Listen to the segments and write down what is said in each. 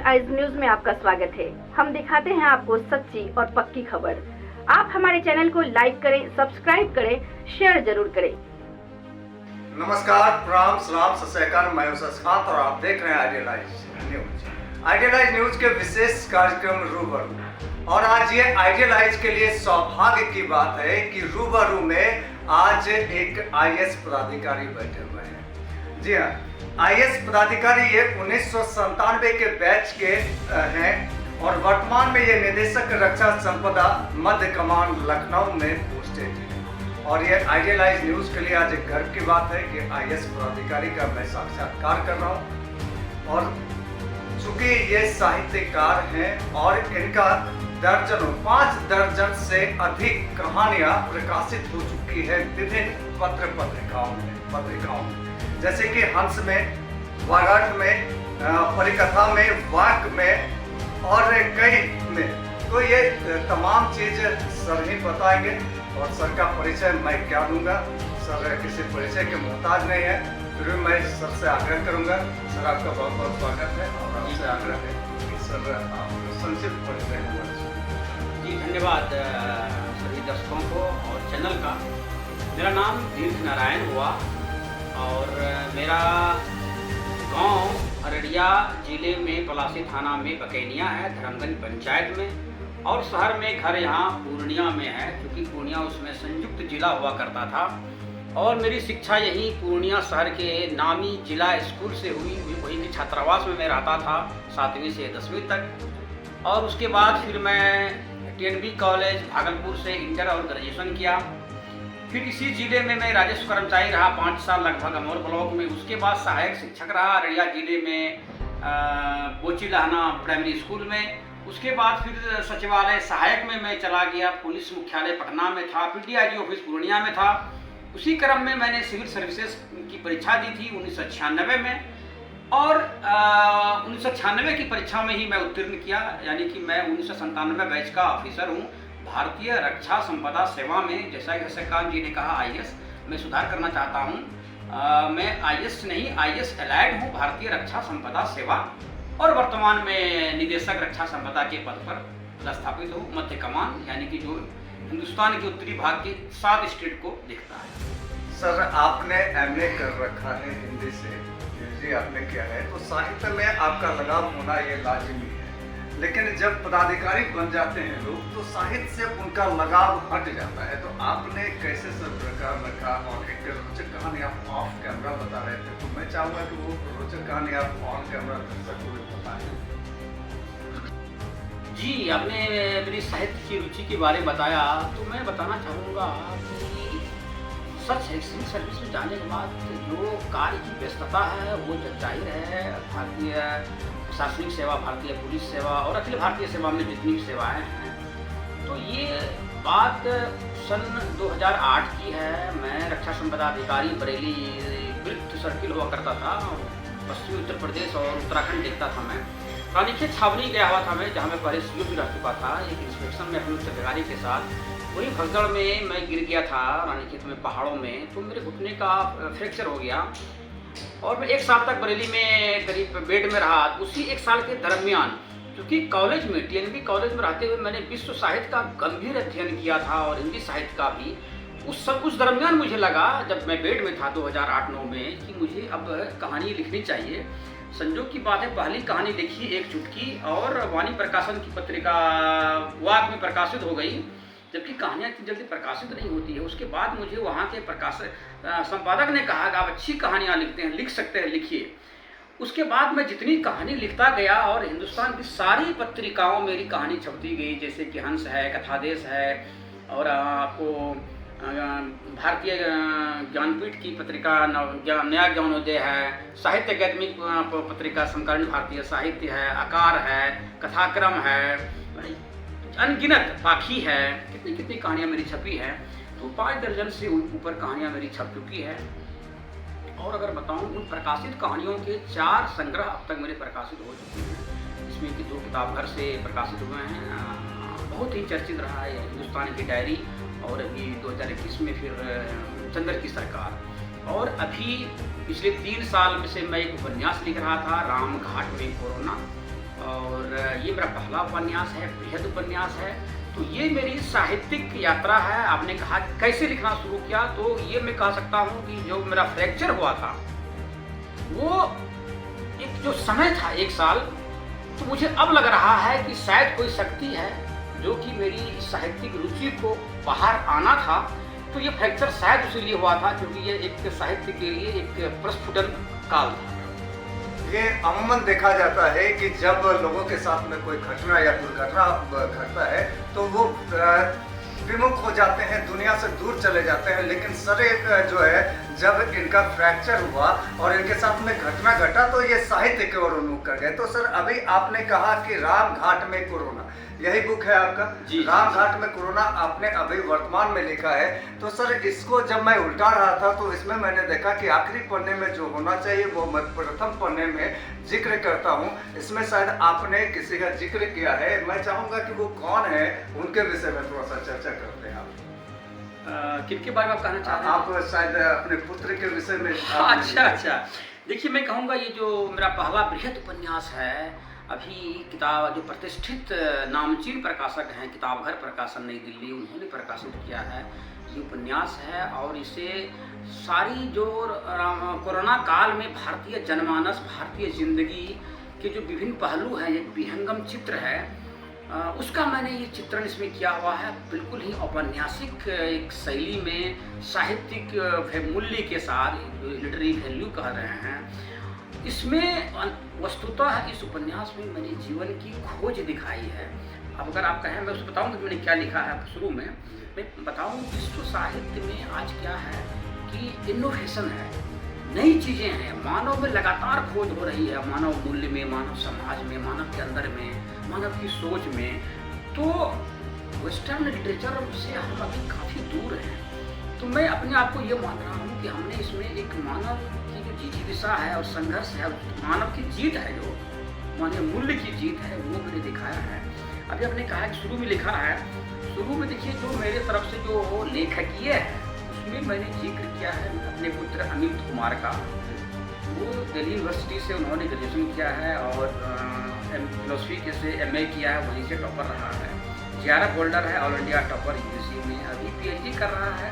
Eyes news में आपका स्वागत है। हम दिखाते हैं आपको सच्ची और पक्की खबर। आप हमारे चैनल को लाइक करें, सब्सक्राइब करें, शेयर जरूर करें। नमस्कार, प्रणाम, सलाम, सत श्री अकाल। मैं खान और आप देख रहे हैं आइडियलाइज न्यूज। आइडियलाइज न्यूज के विशेष कार्यक्रम रूबरू। और आज ये आइडियलाइज के लिए सौभाग्य की बात है कि रूबरू में आज एक आईएएस पदाधिकारी बैठे हुए हैं। जी हाँ, आईएएस पदाधिकारी ये 1997 के बैच के हैं और वर्तमान में ये निदेशक रक्षा संपदा मध्य कमान लखनऊ में पोस्टेड है। और ये आइडियलाइज न्यूज के लिए आज एक गर्व की बात है कि आईएएस पदाधिकारी का मैं साक्षात्कार कर रहा हूँ। और चूंकि ये साहित्यकार हैं और इनका दर्जनों 5 दर्जन से अधिक कहानियां प्रकाशित हो चुकी है विभिन्न पत्रिकाओं में, जैसे कि हंस में, वाराठ में, परिकथा में, वाक में और कई में। तो ये तमाम चीज सर ही बताएंगे और सर का परिचय मैं क्या दूंगा। सर किसी परिचय के मोहताज नहीं है, फिर भी मैं सर से आग्रह करूंगा। सर आपका बहुत बहुत स्वागत है और आपसे आग्रह है कि सर आप संक्षिप्त परिचय। जी धन्यवाद सभी दर्शकों को और चैनल का। मेरा नाम दीर्घ नारायण हुआ और मेरा गांव अररिया जिले में पलासी थाना में बकैनिया है, धर्मगंज पंचायत में। और शहर में घर यहाँ पूर्णिया में है, क्योंकि पूर्णिया उसमें संयुक्त जिला हुआ करता था। और मेरी शिक्षा यहीं पूर्णिया शहर के नामी जिला स्कूल से हुई। वहीं के छात्रावास में मैं रहता था 7वीं से 10वीं तक। और उसके बाद फिर मैं टीएनबी कॉलेज भागलपुर से इंटर और ग्रेजुएशन किया। फिर इसी जिले में मैं राजस्व कर्मचारी रहा 5 साल लगभग अमोर ब्लॉक में। उसके बाद सहायक शिक्षक रहा अररिया जिले में बोची लहना प्राइमरी स्कूल में। उसके बाद फिर सचिवालय सहायक में मैं चला गया। पुलिस मुख्यालय पटना में था, फिर डीआईजी ऑफिस पूर्णिया में था। उसी क्रम में मैंने सिविल सर्विसेज की परीक्षा दी थी 1996 में। और 1996 की परीक्षा में ही मैं उत्तीर्ण किया, यानी कि मैं 1997 बैच का ऑफिसर हूँ भारतीय रक्षा संपदा सेवा में। जैसा कि शशिकांत जी ने कहा आईएएस, मैं सुधार करना चाहता हूँ। मैं आईएएस नहीं, आईएएस एलाइड हूँ भारतीय रक्षा संपदा सेवा। और वर्तमान में निदेशक रक्षा संपदा के पद पर पदस्थापित हूँ मध्य कमान, यानी कि जो हिंदुस्तान के उत्तरी भाग के 7 स्टेट को देखता है। सर आपने एमए कर रखा है हिंदी से, जी आपने किया है, तो साहित्य में आपका लगाव होना ये लाजिमी है। लेकिन जब पदाधिकारी बन जाते हैं लोग तो साहित्य से उनका लगाव हट जाता है। तो आपने कैसे सब प्रकार रखा? और एक रोचक कहानी आप ऑफ कैमरा बता रहे थे, तो मैं चाहूँगा कि वो रोचक कहानी आप ऑन कैमरा दर्शक को बताएं। जी, आपने मेरी साहित्य की रुचि के बारे में बताया, तो मैं बताना चाहूँगा कि सच है सिविल सर्विस में जाने के बाद जो कार्य की व्यस्तता है वो जाहिर है। भारतीय प्रशासनिक सेवा, भारतीय पुलिस सेवा और अखिल भारतीय सेवा में जितनी भी सेवाएं हैं, तो ये बात सन 2008 की है। मैं रक्षा संपदा अधिकारी बरेली वृत्त सर्किल हुआ करता था, पश्चिमी उत्तर प्रदेश और उत्तराखंड देखता था मैं। रानीखेत छावनी गया हुआ था मैं, जहाँ मैं पहले सीओ भी रह चुका था। एक इंस्पेक्शन में अपने उच्च अधिकारी के साथ वही भगदड़ में मैं गिर गया था रानीखेत में पहाड़ों में। तो मेरे घुटने का फ्रैक्चर हो गया और मैं 1 साल तक बरेली में करीब बेड में रहा। उसी 1 साल के दरमियान, क्योंकि कॉलेज में टीएनबी कॉलेज में रहते हुए मैंने विश्व साहित्य का गंभीर अध्ययन किया था और हिंदी साहित्य का भी। उस दरमियान मुझे लगा, जब मैं बेड में था 2008-9 में, कि मुझे अब कहानी लिखनी चाहिए। संजोग की बात है, पहली कहानी लिखी एक चुटकी और वाणी प्रकाशन की पत्रिका वाक में प्रकाशित हो गई, जबकि कहानियाँ इतनी जल्दी प्रकाशित नहीं होती है। उसके बाद मुझे वहाँ के संपादक ने कहा कि आप अच्छी कहानियाँ लिखते हैं, लिख सकते हैं, लिखिए। उसके बाद मैं जितनी कहानी लिखता गया और हिंदुस्तान की सारी पत्रिकाओं में मेरी कहानी छपती गई, जैसे कि हंस है, कथादेश है, और आपको भारतीय ज्ञानपीठ की पत्रिका नया ज्ञानोदय है, साहित्य अकादमी पत्रिका समकालीन भारतीय साहित्य है, आकार है, कथाक्रम है, अनगिनत पाखी है, कितनी कितनी कहानियाँ मेरी छपी है। तो 5 दर्जन से ऊपर कहानियाँ मेरी छप चुकी है। और अगर बताऊँ, उन प्रकाशित कहानियों के 4 संग्रह अब तक मेरे प्रकाशित हो चुके हैं, जिसमें कि 2 किताब घर से प्रकाशित हुए हैं। बहुत ही चर्चित रहा है हिंदुस्तान की डायरी, और अभी 2021 में फिर चंद्र की सरकार। और अभी पिछले 3 साल से मैं एक उपन्यास लिख रहा था, राम घाट में कोरोना। और ये मेरा पहला उपन्यास है, बृहद उपन्यास है। तो ये मेरी साहित्यिक यात्रा है। आपने कहा कैसे लिखना शुरू किया, तो ये मैं कह सकता हूँ कि जो मेरा फ्रैक्चर हुआ था वो एक जो समय था 1 साल, तो मुझे अब लग रहा है कि शायद कोई शक्ति है जो कि मेरी साहित्यिक रुचि को बाहर आना था। तो ये फ्रैक्चर शायद इसीलिए हुआ था क्योंकि ये एक साहित्य के लिए एक प्रस्फुटन काल था। ये अमूमन देखा जाता है कि जब लोगों के साथ में कोई घटना या दुर्घटना घटता है तो वो विमुख हो जाते हैं, दुनिया से दूर चले जाते हैं। लेकिन सर जो है जब इनका फ्रैक्चर हुआ और इनके साथ में घटना घटा तो ये साहित्य की ओर उन्मुख कर गए। तो सर अभी आपने कहा कि राम घाट में कोरोना, यही बुक है आपका? जी, राम घाट में कोरोना आपने अभी वर्तमान में लिखा है। तो सर इसको जब मैं उल्टा रहा था तो इसमें मैंने देखा कि आखिरी पन्ने में जो होना चाहिए वो मैं प्रथम पन्ने में जिक्र करता हूँ। इसमें शायद आपने किसी का जिक्र किया है, मैं चाहूँगा कि वो कौन है, उनके विषय में थोड़ा सा चर्चा करते हैं। आप किनके बारे में आप कहना चाह रहे हैं? आप शायद अपने पुत्र के विषय में। अच्छा, देखिए मैं कहूँगा ये जो मेरा पहला बृहद उपन्यास है, अभी किताब जो प्रतिष्ठित नामचीन प्रकाशक हैं किताब घर प्रकाशन नई दिल्ली, उन्होंने प्रकाशित किया है ये उपन्यास है। और इसे सारी जो कोरोना काल में भारतीय जनमानस, भारतीय जिंदगी के जो विभिन्न पहलू हैं, एक विहंगम चित्र है, उसका मैंने ये चित्रण इसमें किया हुआ है। बिल्कुल ही औपन्यासिक एक शैली में, साहित्यिक मूल्य के साथ, लिटरेरी वैल्यू कह रहे हैं। इसमें वस्तुतः इस उपन्यास में मैंने जीवन की खोज दिखाई है। अब अगर आप कहें मैं उसको बताऊं कि मैंने क्या लिखा है, शुरू में मैं बताऊं विश्व साहित्य में आज क्या है कि इनोवेशन है, नई चीज़ें हैं, मानव में लगातार खोज हो रही है, मानव मूल्य में, मानव समाज में, मानव के अंदर में, मानव की सोच में। तो वेस्टर्न लिटरेचर से हम अभी काफ़ी दूर हैं। तो मैं अपने आप को ये मान रहा हूँ कि हमने इसमें एक मानव की जो जिजीविषा है और संघर्ष है, मानव की जीत है, जो मानवीय मूल्य की जीत है, वो मैंने दिखाया है। अभी आपने कहा कि शुरू में लिखा है, शुरू में देखिए जो मेरे तरफ से जो लेखकीय है उसमें मैंने जिक्र किया है अपने पुत्र अमित कुमार का। वो दिल्ली यूनिवर्सिटी से उन्होंने ग्रेजुएशन किया है और फिलोसफी से MA किया है, वहीं से टॉपर रहा है, JRF होल्डर है, ऑल इंडिया टॉपर यूजीसी में। अभी PhD कर रहा है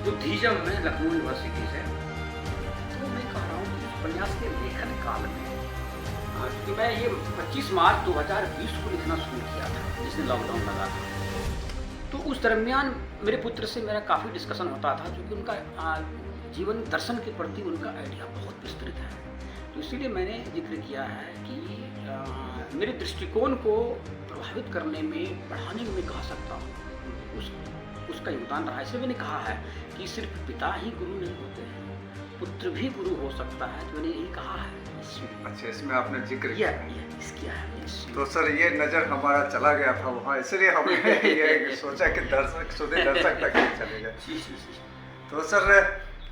बुद्धिज्म में लखनऊ यूनिवर्सिटी से। तो मैं कह रहा हूँ कि उपन्यास के लेखन काल में, क्योंकि मैं ये 25 मार्च 2020 को लिखना शुरू किया था जिसने लॉकडाउन लगा था। तो उस दरमियान मेरे पुत्र से मेरा काफ़ी डिस्कशन होता था क्योंकि उनका जीवन दर्शन के प्रति उनका आइडिया बहुत विस्तृत है। तो इसीलिए मैंने जिक्र किया है कि मेरे दृष्टिकोण को प्रभावित करने में, बढ़ाने में मैं कह सकता हूँ उसका योगदान रहा है। इसलिए मैंने कहा है कि सिर्फ पिता ही गुरु नहीं होते हैं, पुत्र भी गुरु हो सकता है। तो मैंने यही कहा है इसमें। अच्छा, इसमें आपने जिक्र किया है। तो सर ये नज़र हमारा चला गया था वहाँ, इसलिए हमने ये सोचा कि दर्शक तक ही चलेगा। तो सर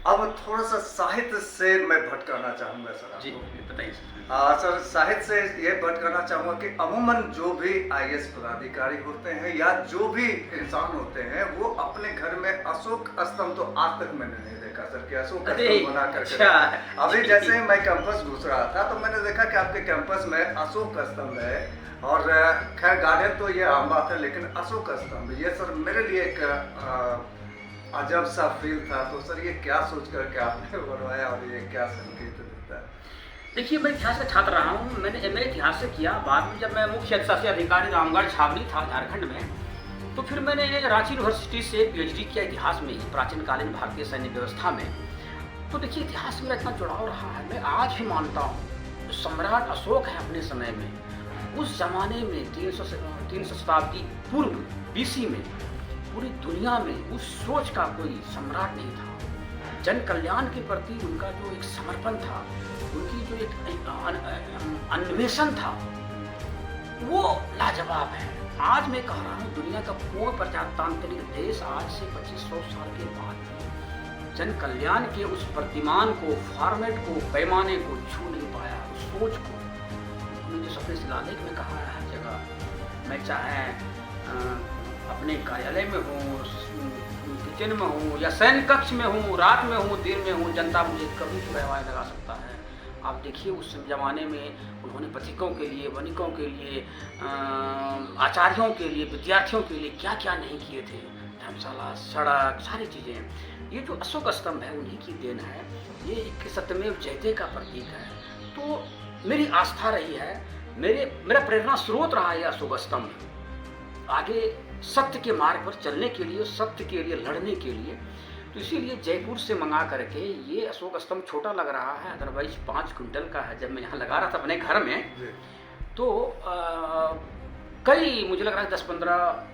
अब थोड़ा सा साहित्य से मैं भटकाना चाहूँगा सर। जी बताइए सर। साहित्य से ये भटकाना चाहूँगा कि अमूमन जो भी IAS पदाधिकारी होते हैं या जो भी इंसान होते हैं वो अपने घर में अशोक स्तंभ, तो आज तक मैंने नहीं देखा सर कि अशोक स्तंभ बना करके। अभी जैसे ही मैं कैंपस घुस रहा था तो मैंने देखा कि आपके कैंपस में अशोक स्तंभ है। और खैर गार्डन तो ये आम बात है, लेकिन अशोक स्तंभ ये सर मेरे लिए एक अजब सा फील था। तो सर ये क्या सोच करके आपने बनवाया और ये क्या संकेत देता है? देखिए मैं इतिहास का छात्र रहा हूँ, मैंने MA इतिहास से किया। बाद में जब मैं मुख्य अक्षशासी अधिकारी रामगढ़ छावनी था झारखंड में, तो फिर मैंने रांची यूनिवर्सिटी से PhD किया इतिहास में, प्राचीन कालीन भारतीय सैन्य व्यवस्था में। तो देखिए इतिहास में इतना जुड़ाव रहा है। मैं आज भी मानता हूँ सम्राट अशोक है अपने समय में, उस जमाने में 300 शताब्दी पूर्व BC में पूरी दुनिया में उस सोच का कोई सम्राट नहीं था। जन कल्याण के प्रति उनका जो एक समर्पण था, उनकी जो एक अन्वेषण था, वो लाजवाब है। आज मैं कह रहा हूँ दुनिया का पूर्ण प्रजातांत्रिक देश आज से 2500 साल के बाद जन कल्याण के उस प्रतिमान को, फॉर्मेट को, पैमाने को छू नहीं पाया। उस सोच को उन्होंने जो अपने शिलालेख में कहा है हर जगह, मैं चाहे अपने कार्यालय में हूँ, किचन में हूँ या सैन्य कक्ष में हूँ, रात में हूँ, दिन में हूँ, जनता मुझे कभी भी आवाज़ लगा सकता है। आप देखिए उस ज़माने में उन्होंने पथिकों के लिए, वणिकों के लिए, आचार्यों के लिए, विद्यार्थियों के लिए क्या क्या नहीं किए थे। धर्मशाला, सड़क, सारी चीज़ें। ये जो अशोक स्तंभ है उन्हीं की देन है। ये एक सत्यमेव जयते का प्रतीक है। तो मेरी आस्था रही है, मेरा प्रेरणा स्रोत रहा है अशोक स्तंभ आगे सत्य के मार्ग पर चलने के लिए, सत्य के लिए लड़ने के लिए। तो इसीलिए जयपुर से मंगा करके ये अशोक स्तंभ छोटा लग रहा है, अदरवाइज 5 क्विंटल का है। जब मैं यहाँ लगा रहा था अपने घर में तो कई, मुझे लग रहा है 10-15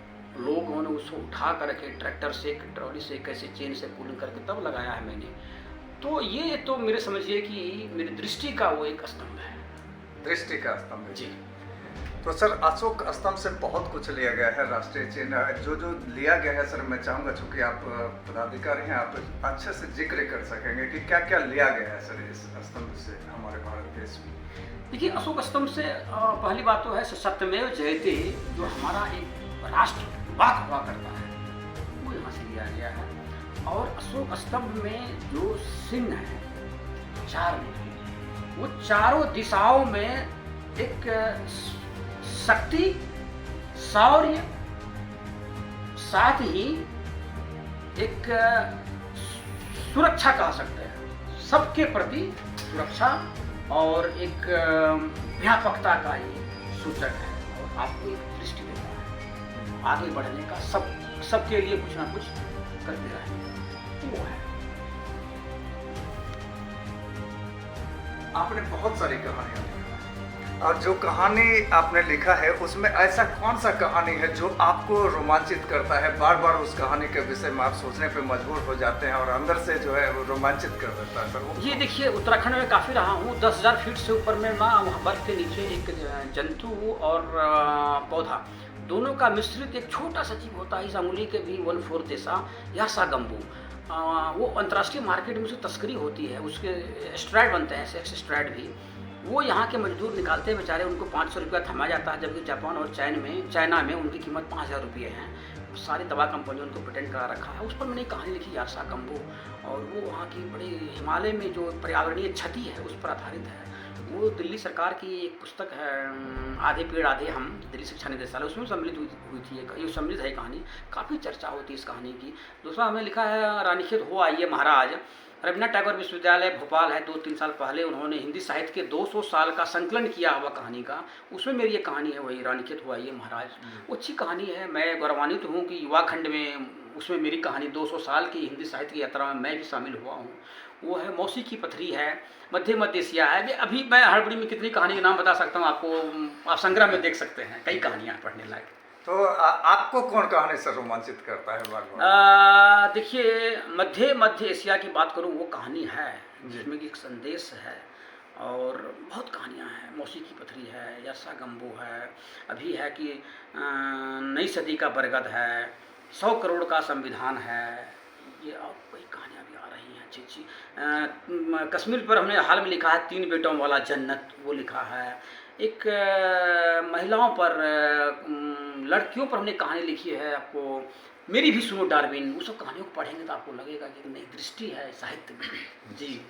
लोगों ने उसको उठा करके ट्रैक्टर से, ट्रॉली से, कैसे चेन से पुलिंग करके तब लगाया है मैंने। तो ये तो मेरे समझिए कि मेरी दृष्टि का वो एक स्तंभ है। दृष्टि का स्तंभ जी। तो सर अशोक स्तंभ से बहुत कुछ लिया गया है, राष्ट्रीय चिन्ह जो जो लिया गया है। सर मैं चाहूँगा चूँकि आप पदाधिकारी हैं, आप अच्छे से जिक्र कर सकेंगे कि क्या क्या लिया गया है सर इस स्तंभ से हमारे भारत देश में। देखिए अशोक स्तंभ से पहली बात तो है सत्यमेव जयते, जो हमारा एक राष्ट्र वाक हुआ करता है, वो यहाँ से लिया गया है। और अशोक स्तंभ में जो सिंह है 4, वो चारों दिशाओं में एक शक्ति, शौर्य, साथ ही एक सुरक्षा कह सकते हैं, सबके प्रति सुरक्षा और एक व्यापकता का ये सूचक है। और आपको एक दृष्टि देता है आगे बढ़ने का, सबके लिए कुछ ना कुछ करते रहें, वो है। आपने बहुत सारी कहानियां लिखी और जो कहानी आपने लिखा है उसमें ऐसा कौन सा कहानी है जो आपको रोमांचित करता है, बार बार उस कहानी के विषय में आप सोचने पे मजबूर हो जाते हैं और अंदर से जो है वो रोमांचित कर देता है सर? ये देखिए उत्तराखंड में काफ़ी रहा हूँ, 10,000 फीट से ऊपर में ना, वहाँ बर्फ के नीचे एक जंतु और पौधा दोनों का मिश्रित एक छोटा सा जीव होता है, इस अंगुली के भी 1/4 जैसा, यासा गंबू। वो अंतर्राष्ट्रीय मार्केट में उसकी तस्करी होती है, उसके स्ट्रैड बनते हैं, सेक्स स्ट्रैड भी। वो यहाँ के मजदूर निकालते हैं बेचारे, उनको 500 रुपया थमा जाता है, जबकि जापान और चाइना में उनकी कीमत 5,000 रुपये है। सारी दवा कंपनी उनको पेटेंट करा रखा है। उस पर मैंने कहानी लिखी यासा गंबू, और वो वहाँ की बड़ी हिमालय में जो पर्यावरणीय क्षति है उस पर आधारित है। वो दिल्ली सरकार की एक पुस्तक है, आधे पेड़ आधे हम, दिल्ली शिक्षा निदेशालय, उसमें सम्मिलित हुई थी। ये सम्मिलित है कहानी, काफ़ी चर्चा होती है इस कहानी की। दूसरा हमने लिखा है रानीखेत हो आइए महाराज। रवीन्द्रनाथ टैगोर विश्वविद्यालय भोपाल है, 2-3 साल पहले उन्होंने हिंदी साहित्य के 200 साल का संकलन किया हुआ कहानी का, उसमें मेरी ये कहानी है, वही रानीखेत हो आइए महाराज। वो अच्छी कहानी है। मैं गौरवान्वित हूँ कि युवा खंड में उसमें मेरी कहानी 200 साल की हिंदी साहित्य की यात्रा में मैं भी शामिल हुआ हूँ। वो है मौसी की पथरी है, मध्य एशिया है। अभी मैं हड़बड़ी में कितनी कहानी के नाम बता सकता हूँ आपको, आप संग्रह में देख सकते हैं, कई कहानियाँ पढ़ने लायक। तो आपको कौन कहानी से रोमांचित करता है बार बार? देखिए मध्य एशिया की बात करूँ, वो कहानी है जिसमें कि एक संदेश है, और बहुत कहानियाँ हैं। मौसी की पथरी है, यासा गंबू है, अभी है कि नई सदी का बरगद है, 100 करोड़ का संविधान है, ये और कई कहानियाँ भी आ रही हैं अच्छी। कश्मीर पर हमने हाल में लिखा है 3 बेटों वाला जन्नत, वो लिखा है। एक महिलाओं पर, लड़कियों पर हमने कहानी लिखी है, आपको मेरी भी सुनो डार्विन। वो सब कहानियों को पढ़ेंगे तो आपको लगेगा कि नई दृष्टि है साहित्य में। जी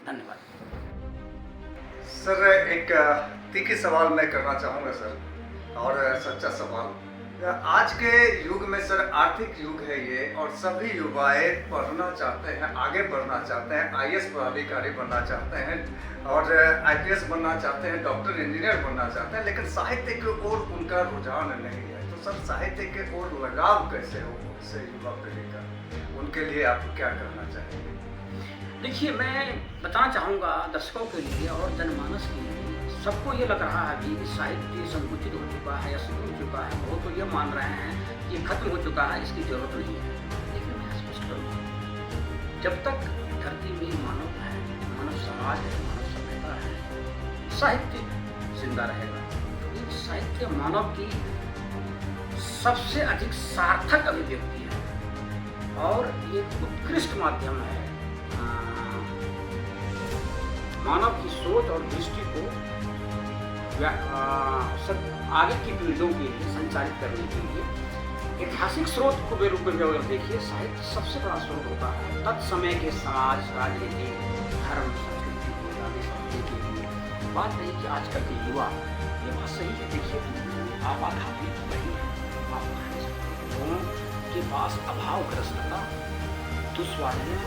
धन्यवाद सर। एक तीखी सवाल मैं करना चाहूँगा सर, और सच्चा सवाल। आज के युग में सर आर्थिक युग है ये, और सभी युवाएं पढ़ना चाहते हैं, आगे बढ़ना चाहते हैं, IAS पदाधिकारी बनना चाहते हैं, और IPS बनना चाहते हैं, डॉक्टर इंजीनियर बनना चाहते हैं, लेकिन साहित्य की ओर उनका रुझान नहीं है। तो सर साहित्य के ओर लगाव कैसे हो इससे युवा पीढ़ी का, उनके लिए आप क्या करना चाहेंगे? देखिए मैं बताना चाहूँगा दर्शकों के लिए और जनमानस के लिए, सबको ये लग रहा है अभी कि साहित्य संकुचित हो चुका है या शुरू हो चुका है। बहुत तो ये मान रहे हैं कि ये खत्म हो चुका है, इसकी जरूरत नहीं है। लेकिन मैं स्पष्ट करूँगा, जब तक धरती में मानव है, मानव समाज है, मानव सभ्यता है, साहित्य जिंदा रहेगा। क्योंकि साहित्य मानव की सबसे अधिक सार्थक अभिव्यक्ति है और ये उत्कृष्ट माध्यम है मानव की सोच और दृष्टि को आगे की पीढ़ियों के लिए संचालित करने के लिए। ऐतिहासिक स्रोत को रूप में अगर देखिए, साहित्य सबसे बड़ा स्रोत होता है। तत्समय के समाज, राजनीति, धर्म, संस्कृति, लेकिन बात रही कि आजकल के युवा, ये बात सही है। देखिए आपाधापी नहीं है, आप कह सकते हैं लोगों के पास अभावग्रस्तता, दुश्वारियाँ,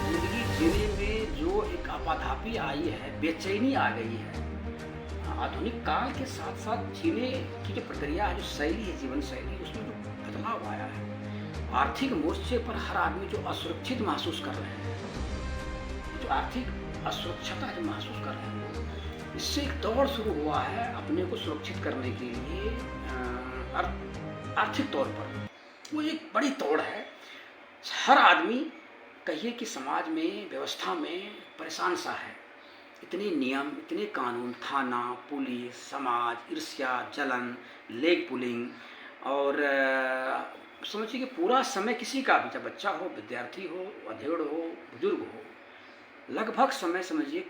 जिंदगी जीने में जो एक आपाधापी आई है, बेचैनी आ गई है। आधुनिक काल के साथ साथ जीने की जो प्रक्रिया है, जो शैली है, जीवन शैली, उसमें जो बदलाव आया है, आर्थिक मोर्चे पर हर आदमी जो असुरक्षित महसूस कर रहे हैं, जो आर्थिक असुरक्षता जो महसूस कर रहे हैं, इससे एक दौड़ शुरू हुआ है अपने को सुरक्षित करने के लिए। आर्थिक तौर पर वो एक बड़ी दौड़ है। हर आदमी कहिए कि समाज में, व्यवस्था में परेशान सा है। इतने नियम, इतने कानून, थाना, पुलिस, समाज, ईर्ष्या, जलन, लेग पुलिंग, और समझिए कि पूरा समय किसी का भी, चाहे बच्चा हो, विद्यार्थी हो, अधेड़ हो, बुजुर्ग हो, लगभग समय समझिए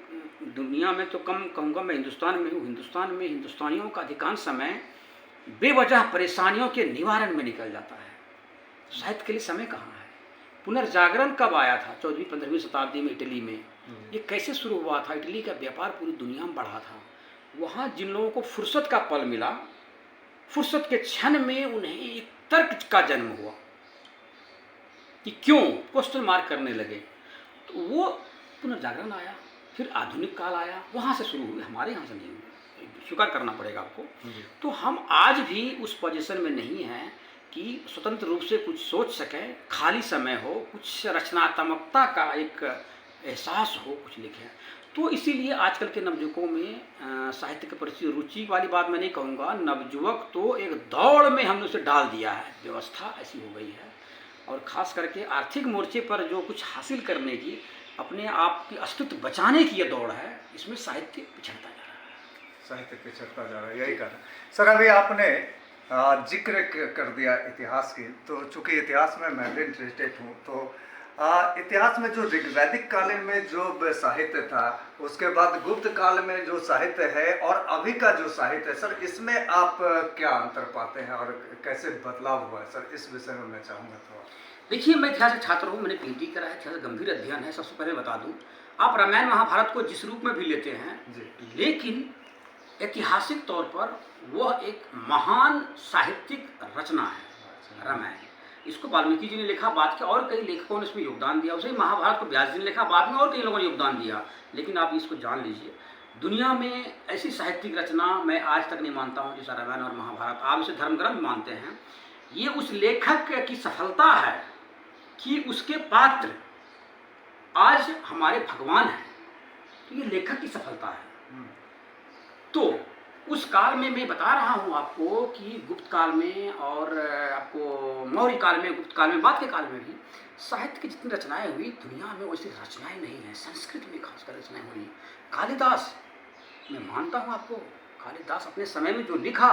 दुनिया में तो कम कहूँगा, मैं हिंदुस्तान में हूँ, हिंदुस्तान में हिंदुस्तानियों का अधिकांश समय बेवजह परेशानियों के निवारण में निकल जाता है। साहित्य के लिए समय कहाँ है? पुनर्जागरण कब आया था? 14वीं-15वीं शताब्दी में इटली में। ये कैसे शुरू हुआ था? इटली का व्यापार पूरी दुनिया में बढ़ा था। वहाँ जिन लोगों को फुर्सत का पल मिला, फुर्सत के क्षण में उन्हें एक तर्क का जन्म हुआ कि क्यों, क्वेश्चन मार्क करने लगे, तो वो पुनर्जागरण आया। फिर आधुनिक काल आया, वहाँ से शुरू हुई, हमारे यहाँ से नहीं हुई, स्वीकार करना पड़ेगा आपको। तो हम आज भी उस पोजीशन में नहीं हैं कि स्वतंत्र रूप से कुछ सोच सकें, खाली समय हो, कुछ रचनात्मकता का एक एहसास हो, कुछ लिखें। तो इसीलिए आजकल के नवयुवकों में साहित्य के प्रति रुचि वाली बात मैं नहीं कहूँगा, नवयुवक तो एक दौड़ में हमने उसे डाल दिया है। व्यवस्था ऐसी हो गई है, और ख़ास करके आर्थिक मोर्चे पर जो कुछ हासिल करने की, अपने आप की अस्तित्व बचाने की ये दौड़ है, इसमें साहित्य पिछड़ता जा रहा है। साहित्य पिछड़ता जा रहा है, यही कारण। सर अभी आपने जिक्र कर दिया इतिहास की, तो चूंकि इतिहास में मैं भी इंटरेस्टेड हूँ, तो इतिहास में जो ऋग्वैदिक कालीन में जो साहित्य था, उसके बाद गुप्त काल में जो साहित्य है, और अभी का जो साहित्य है, सर इसमें आप क्या अंतर पाते हैं और कैसे बदलाव हुआ है? सर इस विषय में मैं चाहूँगा थोड़ा। देखिए, मैं इतिहास का छात्र हूँ, मैंने पीएचडी करा है, इतिहास गंभीर अध्ययन है। सबसे पहले बता दूँ, आप रामायण महाभारत को जिस रूप में भी लेते हैं जी, लेकिन ऐतिहासिक तौर पर वह एक महान साहित्यिक रचना है रामायण। इसको वाल्मीकि जी ने लिखा, बाद के और कई लेखकों ने इसमें योगदान दिया। उसे महाभारत को व्यास जी ने लिखा, बाद में और कई लोगों ने योगदान दिया। लेकिन आप इसको जान लीजिए, दुनिया में ऐसी साहित्यिक रचना मैं आज तक नहीं मानता हूँ जैसा रामायण और महाभारत। आप इसे धर्मग्रंथ मानते हैं, ये उस लेखक की सफलता है कि उसके पात्र आज हमारे भगवान हैं। तो ये लेखक की सफलता है। तो उस काल में मैं बता रहा हूँ आपको कि गुप्त काल में, और आपको मौर्य काल में, गुप्त काल में, बाद के काल में भी साहित्य की जितनी रचनाएं हुई, दुनिया में वैसी रचनाएं नहीं हैं। संस्कृत में खासकर रचनाएं हुई। कालिदास, मैं मानता हूँ आपको, कालिदास अपने समय में जो लिखा,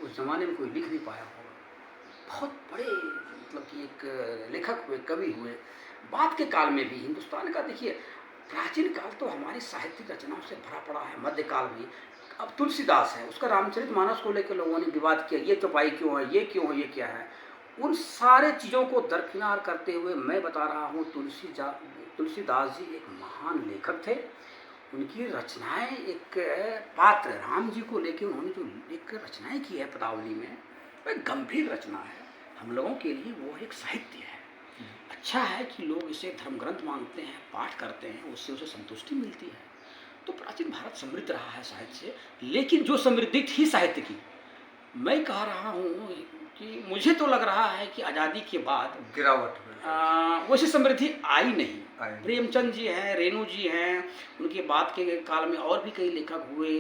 उस जमाने में कोई लिख नहीं पाया होगा। बहुत बड़े मतलब कि एक लेखक हुए, कवि हुए। बाद के काल में भी हिंदुस्तान का देखिए, प्राचीन काल तो हमारी साहित्यिक रचनाओं से भरा पड़ा है, मध्यकाल भी। अब तुलसीदास है, उसका रामचरितमानस को लेकर लोगों ने विवाद किया, ये चौपाई क्यों है, ये क्यों है, ये क्या है। उन सारे चीज़ों को दरकिनार करते हुए मैं बता रहा हूँ, तुलसीदास जी एक महान लेखक थे। उनकी रचनाएं, एक पात्र राम जी को लेकर उन्होंने जो एक रचनाएं की है पदावली में, वह गंभीर रचना है। हम लोगों के लिए वो एक साहित्य है। अच्छा है कि लोग इसे धर्मग्रंथ मानते हैं, पाठ करते हैं, उससे उसे संतुष्टि मिलती है। तो प्राचीन भारत समृद्ध रहा है साहित्य से, लेकिन जो समृद्धि थी साहित्य की, मैं कह रहा हूँ कि मुझे तो लग रहा है कि आज़ादी के बाद गिरावट वैसी समृद्धि आई नहीं। प्रेमचंद जी हैं, रेणु जी हैं, उनके बाद के काल में और भी कई लेखक हुए,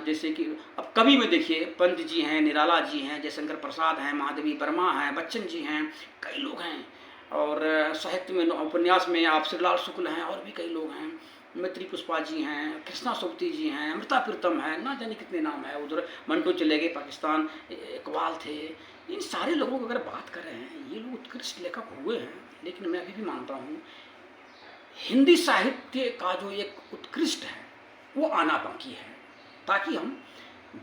जैसे कि अब कवि में देखिए, पंत जी हैं, निराला जी हैं, जयशंकर प्रसाद हैं, महादेवी वर्मा हैं, बच्चन जी हैं, कई लोग हैं। और साहित्य में, उपन्यास में आप श्रीलाल शुक्ल हैं, और भी कई लोग हैं, मैत्री पुष्पा जी हैं, कृष्णा सोबती जी हैं, अमृता प्रीतम है, ना जाने कितने नाम है। उधर मंटो चले गए पाकिस्तान, इकबाल थे। इन सारे लोगों की अगर बात करें, ये लोग उत्कृष्ट लेखक हुए हैं। लेकिन मैं अभी भी मानता हूँ हिंदी साहित्य का जो एक उत्कृष्ट है वो आना बाकी है, ताकि हम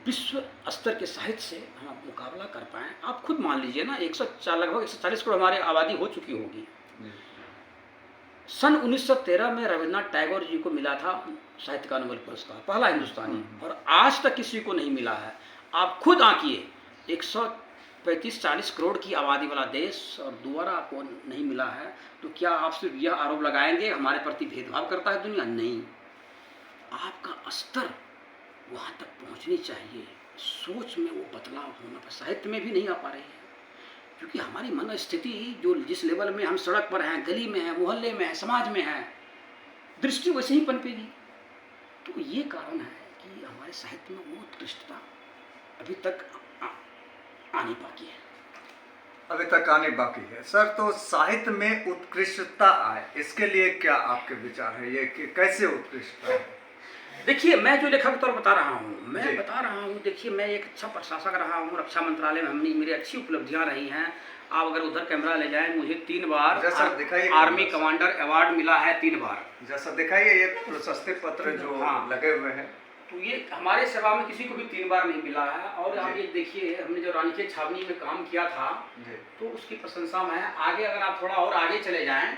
विश्व स्तर के साहित्य से हम मुकाबला कर पाएँ। आप खुद मान लीजिए ना, लगभग 140 करोड़ हमारी आबादी हो चुकी होगी। सन 1913 में रविन्द्रनाथ टैगोर जी को मिला था साहित्य का नोबेल पुरस्कार, पहला हिंदुस्तानी, और आज तक किसी को नहीं मिला है। आप खुद आंकिए, 135-40 करोड़ की आबादी वाला देश और दोबारा आपको नहीं मिला है, तो क्या आप सिर्फ यह आरोप लगाएंगे हमारे प्रति भेदभाव करता है दुनिया? नहीं, आपका स्तर वहाँ तक पहुँचनी चाहिए, सोच में वो बदलाव होना पर साहित्य में भी नहीं आ पा रही है, क्योंकि हमारी मन स्थिति जो जिस लेवल में हम सड़क पर हैं, गली में हैं, मोहल्ले में हैं, समाज में हैं, दृष्टि वैसे ही पनपेगी। तो ये कारण है कि हमारे साहित्य में वो उत्कृष्टता अभी तक आनी बाकी है। अभी तक आने बाकी है सर। तो साहित्य में उत्कृष्टता आए, इसके लिए क्या आपके विचार है, ये कि कैसे उत्कृष्टता है? देखिए, मैं जो लेखक तौर बता रहा हूँ, जी। मैं बता रहा हूँ, देखिए मैं एक अच्छा प्रशासक रहा हूँ, रक्षा मंत्रालय में मेरी अच्छी उपलब्धियाँ रही हैं। आप अगर उधर कैमरा ले जाएं, मुझे 3 बार आर्मी कमांडर अवार्ड मिला है, 3 बार। जैसा दिखाइए ये प्रशस्ति पत्र जो लगे हुए हैं, तो ये हमारे सेवा में किसी को भी 3 बार नहीं मिला है। और आप ये देखिए, हमने जो रानीखेत छावनी में काम किया था, तो उसकी प्रशंसा में आगे, अगर आप थोड़ा और आगे चले जाएं,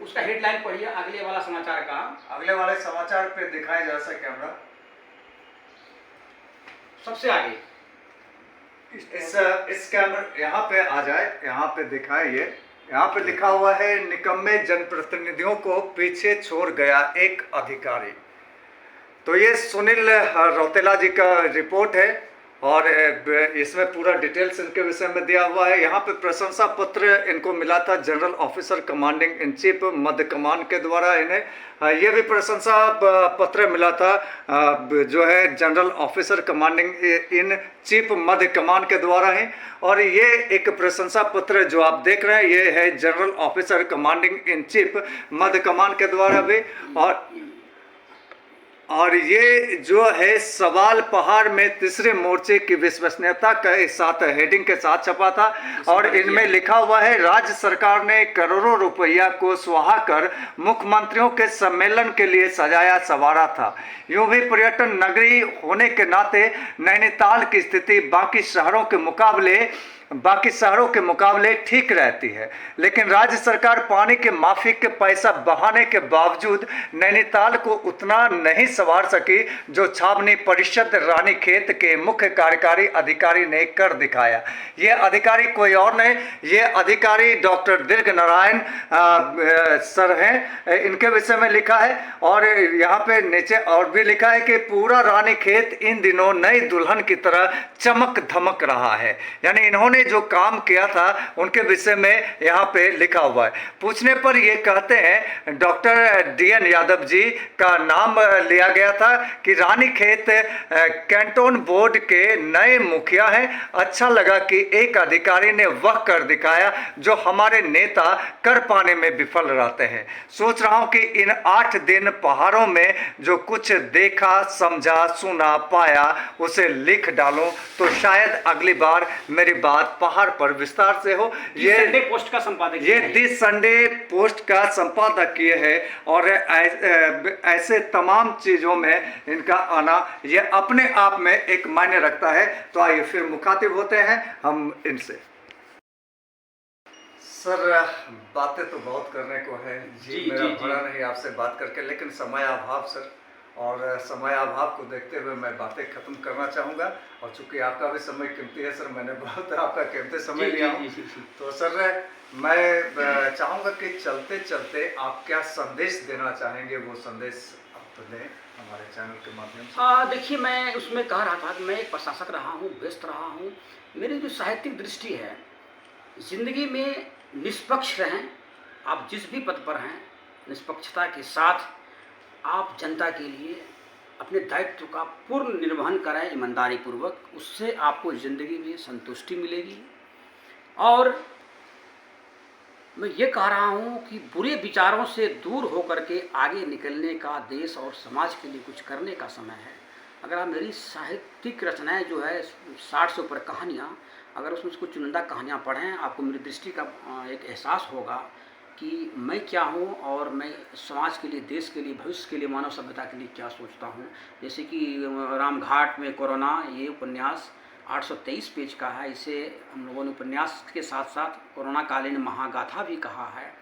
उसका हेडलाइन पढ़िए अगले वाला समाचार का। अगले वाले समाचार पे दिखाया जा सके कैमरा, सबसे आगे इस कैमरा यहाँ पे आ जाए, यहाँ पे दिखाए, ये यहाँ पे लिखा हुआ है, निकम्मे जनप्रतिनिधियों को पीछे छोड़ गया एक अधिकारी। तो ये सुनील रौतेला जी का रिपोर्ट है और इसमें पूरा डिटेल्स इनके विषय में दिया हुआ है। यहाँ पे प्रशंसा पत्र इनको मिला था general officer commanding in chief मध्य कमान के द्वारा। इन्हें ये भी प्रशंसा पत्र मिला था जो है general officer commanding in chief मध्य कमान के द्वारा है। और ये एक प्रशंसा पत्र जो आप देख रहे हैं, ये है general officer commanding in chief मध्य कमान के द्वारा भी। और ये जो है सवाल पहाड़ में तीसरे मोर्चे की विश्वसनीयता के साथ हेडिंग के साथ छपा था। और इनमें लिखा हुआ है, राज्य सरकार ने करोड़ों रुपया को सुहा कर मुख्यमंत्रियों के सम्मेलन के लिए सजाया संवारा था। यूं भी पर्यटन नगरी होने के नाते नैनीताल की स्थिति बाकी शहरों के मुकाबले ठीक रहती है, लेकिन राज्य सरकार पानी के माफी के पैसा बहाने के बावजूद नैनीताल को उतना नहीं संवार सकी जो छावनी परिषद रानीखेत के मुख्य कार्यकारी अधिकारी ने कर दिखाया। ये अधिकारी कोई और नहीं, ये अधिकारी डॉक्टर दीर्घ नारायण सर हैं, इनके विषय में लिखा है। और यहाँ पे नीचे और भी लिखा है कि पूरा रानीखेत इन दिनों नई दुल्हन की तरह चमक धमक रहा है। यानी इन्होंने जो काम किया था उनके विषय में यहाँ पे लिखा हुआ है। पूछने पर ये कहते हैं, डॉक्टर DN यादव जी का नाम लिया गया था कि रानीखेत कैंटोन बोर्ड के नए मुखिया हैं। अच्छा लगा कि एक अधिकारी ने वह कर दिखाया जो हमारे नेता कर पाने में विफल रहते हैं। सोच रहा हूँ कि इन 8 दिन पहाड़ों में जो कुछ देखा, समझा, सुना, पाया उसे लिख डालूं तो शायद अगली बार मेरी बात पहाड़ पर विस्तार से हो। ये संडे पोस्ट का संपादक, ये दिस संडे पोस्ट का संपादकीय है। और ऐसे तमाम चीजों में इनका आना ये अपने आप में एक मायने रखता है। तो आइए फिर मुखातिब होते हैं हम इनसे। सर, बातें तो बहुत करने को है जी, मेरा भरा नहीं आपसे बात करके, लेकिन समय अभाव सर, और समय अभाव को देखते हुए मैं बातें खत्म करना चाहूँगा। और चूंकि आपका भी समय कीमती है सर, मैंने बहुत आपका कीमती समय लिया हूँ, तो सर मैं चाहूँगा कि चलते चलते आप क्या संदेश देना चाहेंगे, वो संदेश आप दें हमारे चैनल के माध्यम से। देखिए, मैं उसमें कह रहा था कि मैं एक प्रशासक रहा हूँ, व्यस्त रहा हूँ। मेरी जो साहित्यिक दृष्टि है, जिंदगी में निष्पक्ष रहें। आप जिस भी पद पर हैं, निष्पक्षता के साथ आप जनता के लिए अपने दायित्व का पूर्ण निर्वहन करें ईमानदारी पूर्वक। उससे आपको ज़िंदगी में संतुष्टि मिलेगी। और मैं ये कह रहा हूँ कि बुरे विचारों से दूर होकर के आगे निकलने का, देश और समाज के लिए कुछ करने का समय है। अगर आप मेरी साहित्यिक रचनाएं जो है 60 से ऊपर कहानियाँ, अगर उसमें कुछ चुनिंदा कहानियाँ पढ़ें, आपको मेरी दृष्टि का एक एहसास होगा कि मैं क्या हूँ और मैं समाज के लिए, देश के लिए, भविष्य के लिए, मानव सभ्यता के लिए क्या सोचता हूँ। जैसे कि रामघाट में कोरोना, ये उपन्यास 823 पेज का है। इसे हम लोगों ने उपन्यास के साथ साथ कोरोना कालीन महागाथा भी कहा है।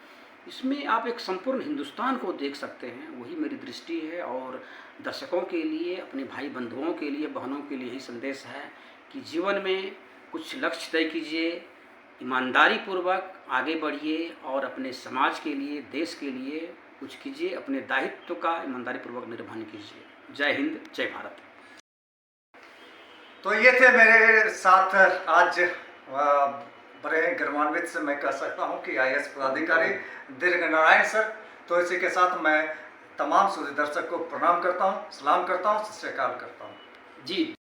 इसमें आप एक संपूर्ण हिंदुस्तान को देख सकते हैं, वही मेरी दृष्टि है। और दर्शकों के लिए, अपने भाई बंधुओं के लिए, बहनों के लिए यही संदेश है कि जीवन में कुछ लक्ष्य तय कीजिए, ईमानदारी पूर्वक आगे बढ़िए और अपने समाज के लिए, देश के लिए कुछ कीजिए, अपने दायित्व का ईमानदारी पूर्वक निर्वहन कीजिए। जय हिंद, जय भारत। तो ये थे मेरे साथ आज बड़े गर्वान्वित से मैं कह सकता हूँ कि IAS पदाधिकारी दीर्घ नारायण सर। तो इसी के साथ मैं तमाम सूर्य दर्शक को प्रणाम करता हूँ, सलाम करता हूँ, सत श्री अकाल करता हूँ। जी।